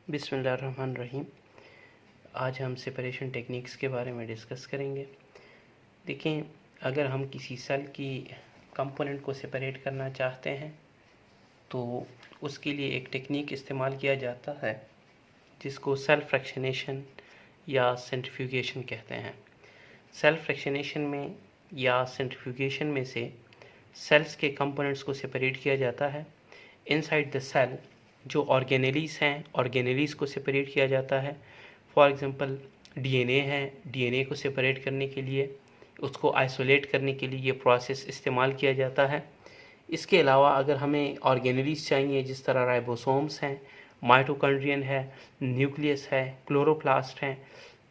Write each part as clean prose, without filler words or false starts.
बिस्मिल्लाहिर्रहमानिर्रहीम। आज हम सेपरेशन टेक्निक्स के बारे में डिस्कस करेंगे। देखें, अगर हम किसी सेल की कंपोनेंट को सेपरेट करना चाहते हैं तो उसके लिए एक टेक्निक इस्तेमाल किया जाता है जिसको सेल फ्रैक्शनेशन या सेंट्रीफ्यूगेशन कहते हैं। सेल फ्रैक्शनेशन में या सेंट्रीफ्यूगेशन में से सेल्स के कंपोनेंट्स को सेपरेट किया जाता है। इनसाइड द सेल जो ऑर्गेनेलीज हैं, ऑर्गेनेलीज को सेपरेट किया जाता है। फॉर एग्जांपल डीएनए है, डीएनए को सेपरेट करने के लिए, उसको आइसोलेट करने के लिए ये प्रोसेस इस्तेमाल किया जाता है। इसके अलावा अगर हमें ऑर्गेनेलीज चाहिए जिस तरह राइबोसोम्स हैं, माइटोकॉन्ड्रियन है, न्यूक्लियस है, क्लोरोप्लास्ट हैं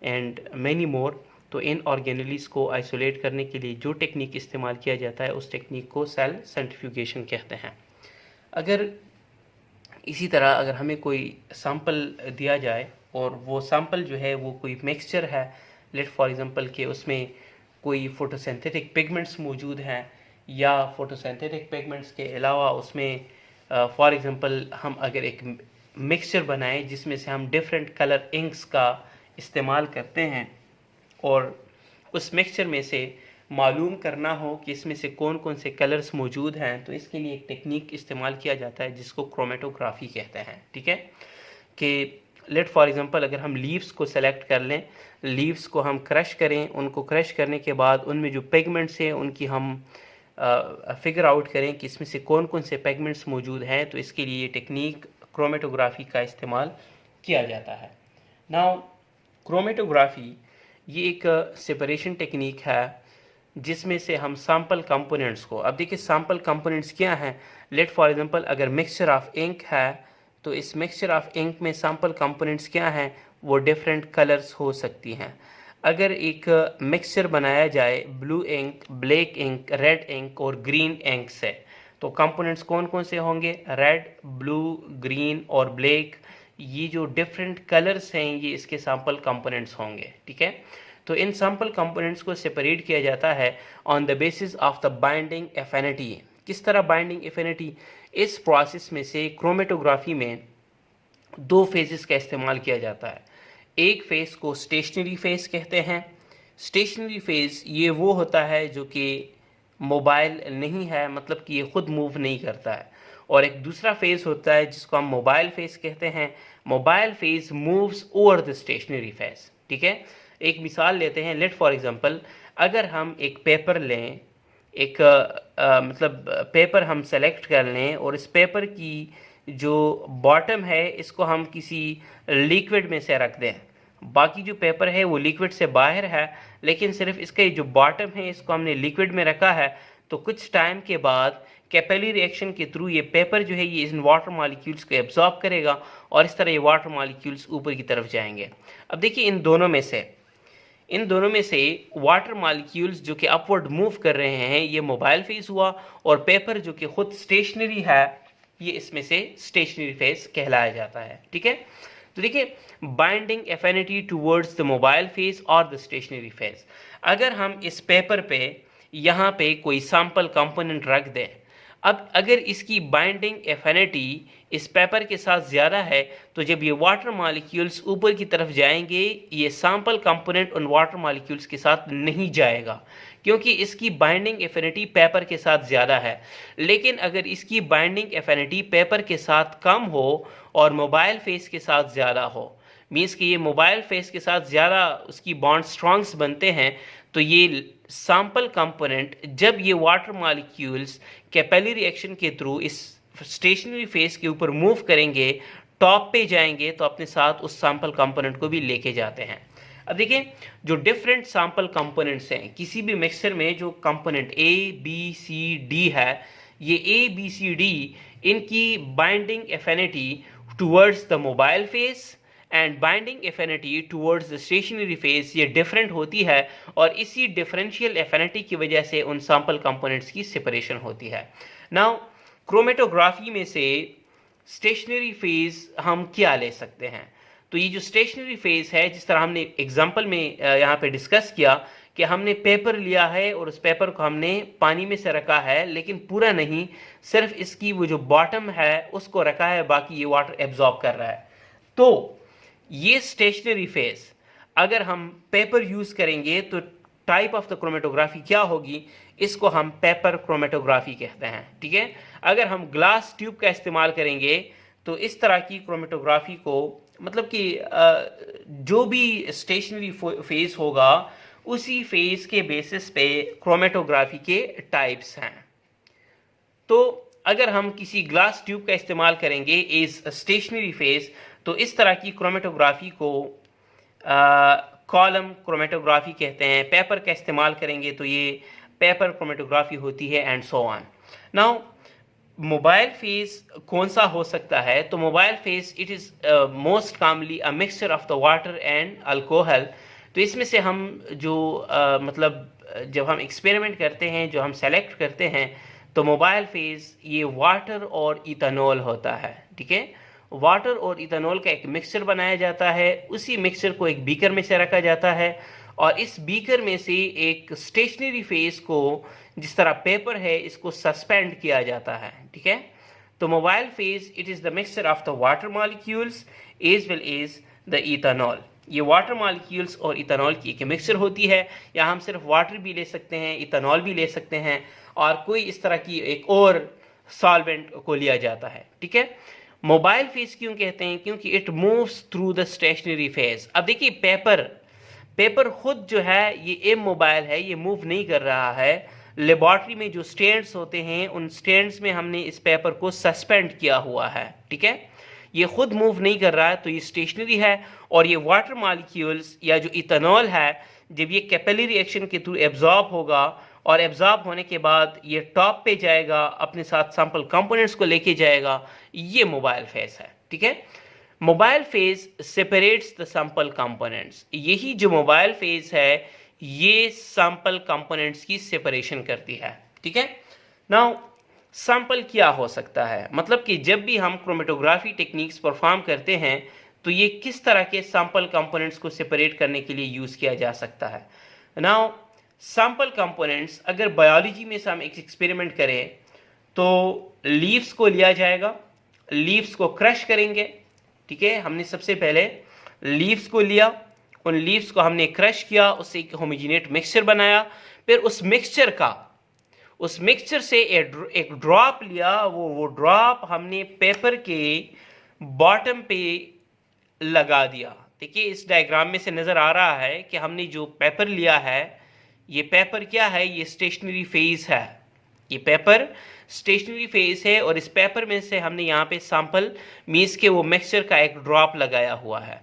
एंड मैनी मोर, तो इन ऑर्गेनेलीज को आइसोलेट करने के लिए जो टेक्निक इस्तेमाल किया जाता है उस टेक्निक को सेल सेंट्रीफ्यूगेशन कहते हैं। अगर इसी तरह अगर हमें कोई सैंपल दिया जाए और वो सैंपल जो है वो कोई मिक्सचर है, लेट फॉर एग्जांपल कि उसमें कोई फोटोसिंथेटिक पिगमेंट्स मौजूद हैं या फोटोसिंथेटिक पिगमेंट्स के अलावा उसमें फॉर एग्जांपल हम अगर एक मिक्सचर बनाएं जिसमें से हम डिफरेंट कलर इंक्स का इस्तेमाल करते हैं और उस मिक्सचर में से मालूम करना हो कि इसमें से कौन कौन से कलर्स मौजूद हैं, तो इसके लिए एक टेक्निक इस्तेमाल किया जाता है जिसको क्रोमेटोग्राफी कहते हैं। ठीक है, कि लेट फॉर एग्जांपल अगर हम लीव्स को सेलेक्ट कर लें, लीव्स को हम क्रश करें, उनको क्रश करने के बाद उनमें जो पिगमेंट्स हैं उनकी हम फिगर आउट करें कि इसमें से कौन कौन से पिगमेंट्स मौजूद हैं, तो इसके लिए ये टेक्निक क्रोमेटोग्राफी का इस्तेमाल किया जाता है। नाउ क्रोमेटोग्राफी ये एक सेपरेशन टेक्निक है जिसमें से हम सैंपल कंपोनेंट्स को, अब देखिए सैंपल कंपोनेंट्स क्या हैं। लेट फॉर एग्जांपल अगर मिक्सचर ऑफ इंक है तो इस मिक्सचर ऑफ इंक में सैंपल कंपोनेंट्स क्या हैं, वो डिफरेंट कलर्स हो सकती हैं। अगर एक मिक्सचर बनाया जाए blue ink, black ink, red ink और ग्रीन इंक से, तो कंपोनेंट्स कौन कौन से होंगे, रेड, ब्लू, ग्रीन और ब्लैक। ये जो डिफरेंट कलर्स हैं ये इसके सैंपल कंपोनेंट्स होंगे। ठीक है, तो इन सैंपल कंपोनेंट्स को सेपरेट किया जाता है on the basis of the binding affinity. किस तरह बाइंडिंग एफिनिटी, इस प्रोसेस में से क्रोमेटोग्राफी में दो फेजेस का इस्तेमाल किया जाता है। एक फेज को स्टेशनरी फेज कहते हैं। स्टेशनरी फेज ये वो होता है जो कि मोबाइल नहीं है, मतलब कि ये खुद मूव नहीं करता है। और एक दूसरा फेज होता है जिसको हम मोबाइल फेज कहते हैं। Mobile phase moves over the stationary phase. ठीक है, एक मिसाल लेते हैं। लेट फॉर एग्जांपल अगर हम एक पेपर लें, एक मतलब पेपर हम सेलेक्ट कर लें और इस पेपर की जो बॉटम है इसको हम किसी लिक्विड में से रख दें। बाकी जो पेपर है वो लिक्विड से बाहर है, लेकिन सिर्फ इसका जो बॉटम है इसको हमने लिक्विड में रखा है। तो कुछ टाइम के बाद कैपिलरी रिएक्शन के थ्रू ये पेपर जो है ये इन वाटर मॉलिक्यूल्स को एब्जॉर्ब करेगा और इस तरह ये वाटर मॉलिक्यूल्स ऊपर की तरफ जाएंगे। अब देखिए इन दोनों में से वाटर मॉलिक्यूल्स जो कि अपवर्ड मूव कर रहे हैं ये मोबाइल फेज हुआ, और पेपर जो कि खुद स्टेशनरी है ये इसमें से स्टेशनरी फेज कहलाया जाता है। ठीक है, तो देखिए binding affinity towards the mobile phase और द स्टेशनरी फेज। अगर हम इस पेपर पे यहाँ पे कोई सैंपल कंपोनेंट रख दें, अब अगर इसकी बाइंडिंग एफिनिटी इस पेपर के साथ ज़्यादा है तो जब ये वाटर मॉलिक्यूल्स ऊपर की तरफ जाएंगे ये सैंपल कंपोनेंट उन वाटर मॉलिक्यूल्स के साथ नहीं जाएगा, क्योंकि इसकी बाइंडिंग एफिनिटी पेपर के साथ ज़्यादा है। लेकिन अगर इसकी बाइंडिंग एफिनिटी पेपर के साथ कम हो और मोबाइल फेस के साथ ज़्यादा हो, मीन्स कि ये मोबाइल फेस के साथ ज़्यादा उसकी बॉन्ड स्ट्रॉन्ग्स बनते हैं, तो ये सैंपल कंपोनेंट जब ये वाटर मॉलिक्यूल्स कैपिलरी रिएक्शन के थ्रू इस स्टेशनरी फेस के ऊपर मूव करेंगे, टॉप पे जाएंगे, तो अपने साथ उस सैंपल कंपोनेंट को भी लेके जाते हैं। अब देखिए जो डिफरेंट सैंपल कंपोनेंट्स हैं किसी भी मिक्सचर में, जो component A B C D है, ये ए बी सी डी इनकी binding affinity towards the mobile phase and binding affinity towards the stationary phase ये डिफरेंट होती है, और इसी डिफरेंशियल एफिनिटी की वजह से उन सैंपल कंपोनेंट्स की सेपरेशन होती है। नाउ क्रोमेटोग्राफी में से स्टेशनरी फेज हम क्या ले सकते हैं, तो ये जो स्टेशनरी फेज है जिस तरह हमने एग्जांपल में यहाँ पे डिस्कस किया कि हमने पेपर लिया है और उस पेपर को हमने पानी में से रखा है, लेकिन पूरा नहीं, सिर्फ इसकी वो जो बॉटम है उसको रखा है, बाकी ये वाटर एब्जॉर्ब कर रहा है। तो ये स्टेशनरी फेज, अगर हम पेपर यूज करेंगे तो टाइप ऑफ द क्रोमेटोग्राफी क्या होगी, इसको हम पेपर क्रोमेटोग्राफी कहते हैं, ठीक है। अगर हम ग्लास ट्यूब का इस्तेमाल करेंगे तो इस तरह की क्रोमेटोग्राफी को, मतलब कि जो भी स्टेशनरी फेज होगा उसी फेज के बेसिस पे क्रोमेटोग्राफी के टाइप्स हैं। तो अगर हम किसी ग्लास ट्यूब का इस्तेमाल करेंगे एज स्टेशनरी फेज, तो इस तरह की क्रोमेटोग्राफी को कॉलम क्रोमेटोग्राफी कहते हैं। पेपर का इस्तेमाल करेंगे तो ये पेपर क्रोमेटोग्राफी होती है, and so on. Now mobile phase कौन सा हो सकता है, तो mobile phase it is most commonly a mixture of the water and alcohol. तो इसमें से हम जो मतलब जब हम एक्सपेरिमेंट करते हैं, जो हम सेलेक्ट करते हैं, तो मोबाइल फेज ये वाटर और इथेनॉल होता है, ठीक है। वाटर और इथेनॉल का एक मिक्सचर बनाया जाता है, उसी मिक्सचर को एक बीकर में से रखा जाता है, और इस बीकर में से एक स्टेशनरी फेज को, जिस तरह पेपर है, इसको सस्पेंड किया जाता है, ठीक है। तो mobile phase it is the mixture of the water molecules as well as the ethanol. ये वाटर मॉलिक्यूल्स और इथेनॉल की एक मिक्सचर होती है, या हम सिर्फ वाटर भी ले सकते हैं, इथेनॉल भी ले सकते हैं, और कोई इस तरह की एक और सॉल्वेंट को लिया जाता है, ठीक है। मोबाइल फेज क्यों कहते हैं, क्योंकि it moves through the stationary phase. अब देखिए पेपर खुद जो है ये इमोबाइल है, ये मूव नहीं कर रहा है। लेबॉर्ट्री में जो स्टैंड्स होते हैं, उन स्टैंड्स में हमने इस पेपर को सस्पेंड किया हुआ है, ठीक है। ये खुद मूव नहीं कर रहा है, तो ये स्टेशनरी है। और ये वाटर मॉलिक्यूल्स या जो इथेनॉल है, जब ये कैपिलरी रिएक्शन के थ्रू एब्जॉर्ब होगा, और एब्जॉर्ब होने के बाद ये टॉप पे जाएगा, अपने साथ सैंपल कंपोनेंट्स को लेके जाएगा, ये मोबाइल फेज है, ठीक है। Mobile phase separates the sample components. यही जो मोबाइल फेज है, ये सैंपल कंपोनेंट्स की सेपरेशन करती है, ठीक है। नाउ सैंपल क्या हो सकता है, मतलब कि जब भी हम क्रोमेटोग्राफी टेक्निक्स परफॉर्म करते हैं, तो ये किस तरह के सैंपल कंपोनेंट्स को सेपरेट करने के लिए यूज़ किया जा सकता है। नाउ सैंपल कंपोनेंट्स, अगर बायोलॉजी में से हम एक एक्सपेरिमेंट करें, तो लीव्स को लिया जाएगा, लीव्स को क्रश करेंगे, ठीक है। हमने सबसे पहले लीव्स को लिया, उन लीव्स को हमने क्रश किया, उससे एक होमोजेनेट मिक्सचर बनाया। फिर उस मिक्सचर से एक ड्रॉप लिया, वो ड्रॉप हमने पेपर के बॉटम पे लगा दिया। देखिए इस डायग्राम में से नज़र आ रहा है कि हमने जो पेपर लिया है, ये पेपर क्या है, ये स्टेशनरी फेज है। ये पेपर स्टेशनरी फेज है, और इस पेपर में से हमने यहाँ पे सैंपल मीन्स के वो मिक्सचर का एक ड्रॉप लगाया हुआ है।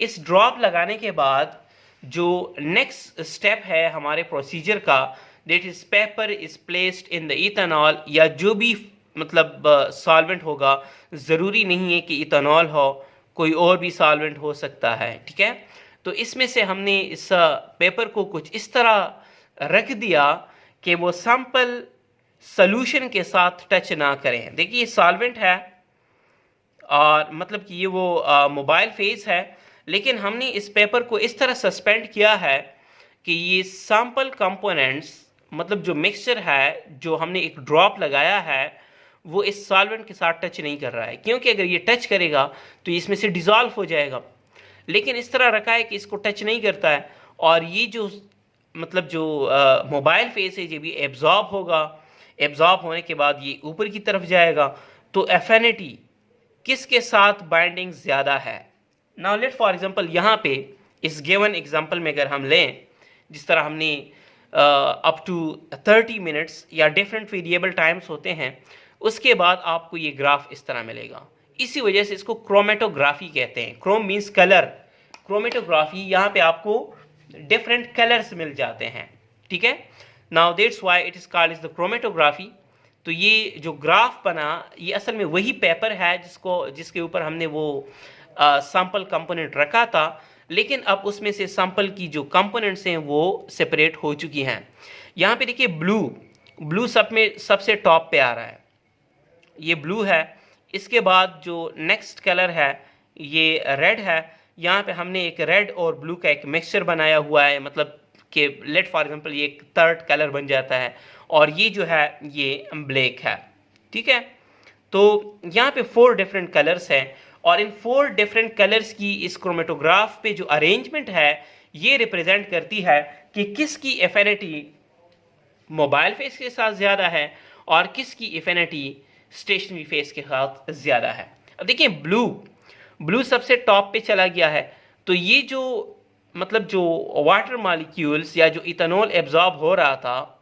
इस ड्रॉप लगाने के बाद जो नेक्स्ट स्टेप है हमारे प्रोसीजर का, that is paper is placed in the ethanol, या जो भी मतलब सॉल्वेंट होगा, ज़रूरी नहीं है कि इथेनॉल हो, कोई और भी सॉल्वेंट हो सकता है, ठीक है। तो इसमें से हमने इस पेपर को कुछ इस तरह रख दिया कि वो सैंपल सॉल्यूशन के साथ टच ना करें। देखिए सॉल्वेंट है, और मतलब कि ये वो मोबाइल फेज है, लेकिन हमने इस पेपर को इस तरह सस्पेंड किया है कि ये सैंपल कंपोनेंट्स, मतलब जो मिक्सचर है, जो हमने एक ड्रॉप लगाया है, वो इस सॉल्वेंट के साथ टच नहीं कर रहा है, क्योंकि अगर ये टच करेगा तो इसमें से डिज़ोल्व हो जाएगा। लेकिन इस तरह रखा है कि इसको टच नहीं करता है, और ये जो मतलब जो मोबाइल फेस है, ये भी एब्जॉर्ब होगा। एब्जॉर्ब होने के बाद ये ऊपर की तरफ जाएगा, तो एफिनिटी किसके साथ बाइंडिंग ज़्यादा है। नाउ लेट फॉर एग्जांपल, यहाँ पे इस गिवन एग्जांपल में अगर हम लें, जिस तरह हमने अप टू 30 मिनट्स या डिफरेंट वेरिएबल टाइम्स होते हैं, उसके बाद आपको ये ग्राफ इस तरह मिलेगा। इसी वजह से इसको क्रोमेटोग्राफी कहते हैं। क्रोम मीन्स कलर, क्रोमेटोग्राफी, यहाँ पे आपको डिफरेंट कलर्स मिल जाते हैं, ठीक है। Now that's why it is called is the chromatography. तो ये जो ग्राफ बना, ये असल में वही पेपर है जिसके ऊपर हमने वो सैंपल कंपोनेंट रखा था, लेकिन अब उसमें से सैंपल की जो कंपोनेंट्स हैं वो सेपरेट हो चुकी हैं। यहाँ पे देखिए ब्लू सबसे टॉप पे आ रहा है, ये ब्लू है। इसके बाद जो नेक्स्ट कलर है ये रेड है। यहाँ पे हमने एक रेड और ब्लू का एक मिक्सचर बनाया हुआ है, मतलब कि लेट फॉर एग्जांपल ये एक थर्ड कलर बन जाता है, और ये जो है ये ब्लैक है, ठीक है। तो यहाँ पे 4 डिफरेंट कलर्स हैं, और इन 4 डिफरेंट कलर्स की इस क्रोमेटोग्राफ पे जो अरेंजमेंट है ये रिप्रेजेंट करती है कि किसकी एफिनिटी मोबाइल फेस के साथ ज़्यादा है और किसकी एफिनिटी स्टेशनरी फेस के साथ ज़्यादा है। अब देखिए ब्लू सबसे टॉप पे चला गया है, तो ये जो मतलब जो वाटर मॉलिक्यूल्स या जो इथेनॉल एब्जॉर्ब हो रहा था,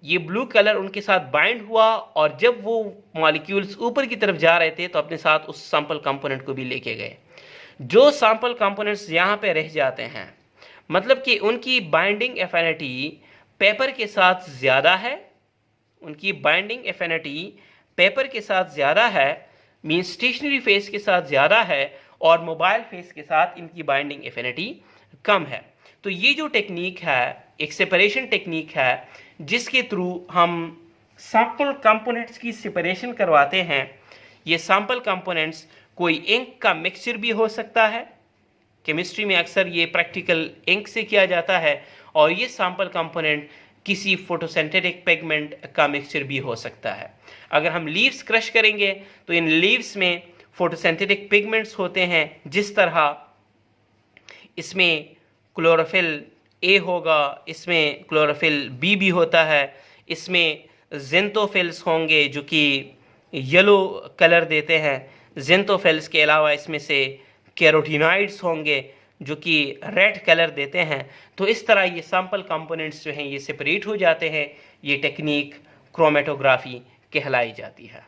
ये ब्लू कलर उनके साथ बाइंड हुआ और जब वो मॉलिक्यूल्स ऊपर की तरफ जा रहे थे तो अपने साथ उस सैंपल कंपोनेंट को भी लेके गए। जो सैंपल कंपोनेंट्स यहाँ पे रह जाते हैं, मतलब कि उनकी बाइंडिंग एफिनिटी पेपर के साथ ज़्यादा है, उनकी बाइंडिंग एफिनिटी पेपर के साथ ज़्यादा है, मीन स्टेशनरी फेस के साथ ज़्यादा है, और मोबाइल फेस के साथ इनकी बाइंडिंग एफिनिटी कम है। तो ये जो टेक्निक है एक सेपरेशन टेक्निक है जिसके थ्रू हम सैंपल कंपोनेंट्स की सेपरेशन करवाते हैं। ये सैंपल कंपोनेंट्स कोई इंक का मिक्सचर भी हो सकता है, केमिस्ट्री में अक्सर ये प्रैक्टिकल इंक से किया जाता है, और ये सैंपल कंपोनेंट किसी फोटोसिंथेटिक पिगमेंट का मिक्सचर भी हो सकता है। अगर हम लीव्स क्रश करेंगे तो इन लीव्स में फोटोसिंथेटिक पिगमेंट्स होते हैं, जिस तरह इसमें क्लोरोफिल ए होगा, इसमें क्लोरोफिल बी भी होता है, इसमें जेंथोफिल्स होंगे जो कि येलो कलर देते हैं, जेंथोफिल्स के अलावा इसमें से कैरोटीनॉइड्स होंगे जो कि रेड कलर देते हैं। तो इस तरह ये सैंपल कंपोनेंट्स जो हैं ये सेपरेट हो जाते हैं। ये टेक्निक क्रोमेटोग्राफी कहलाई जाती है।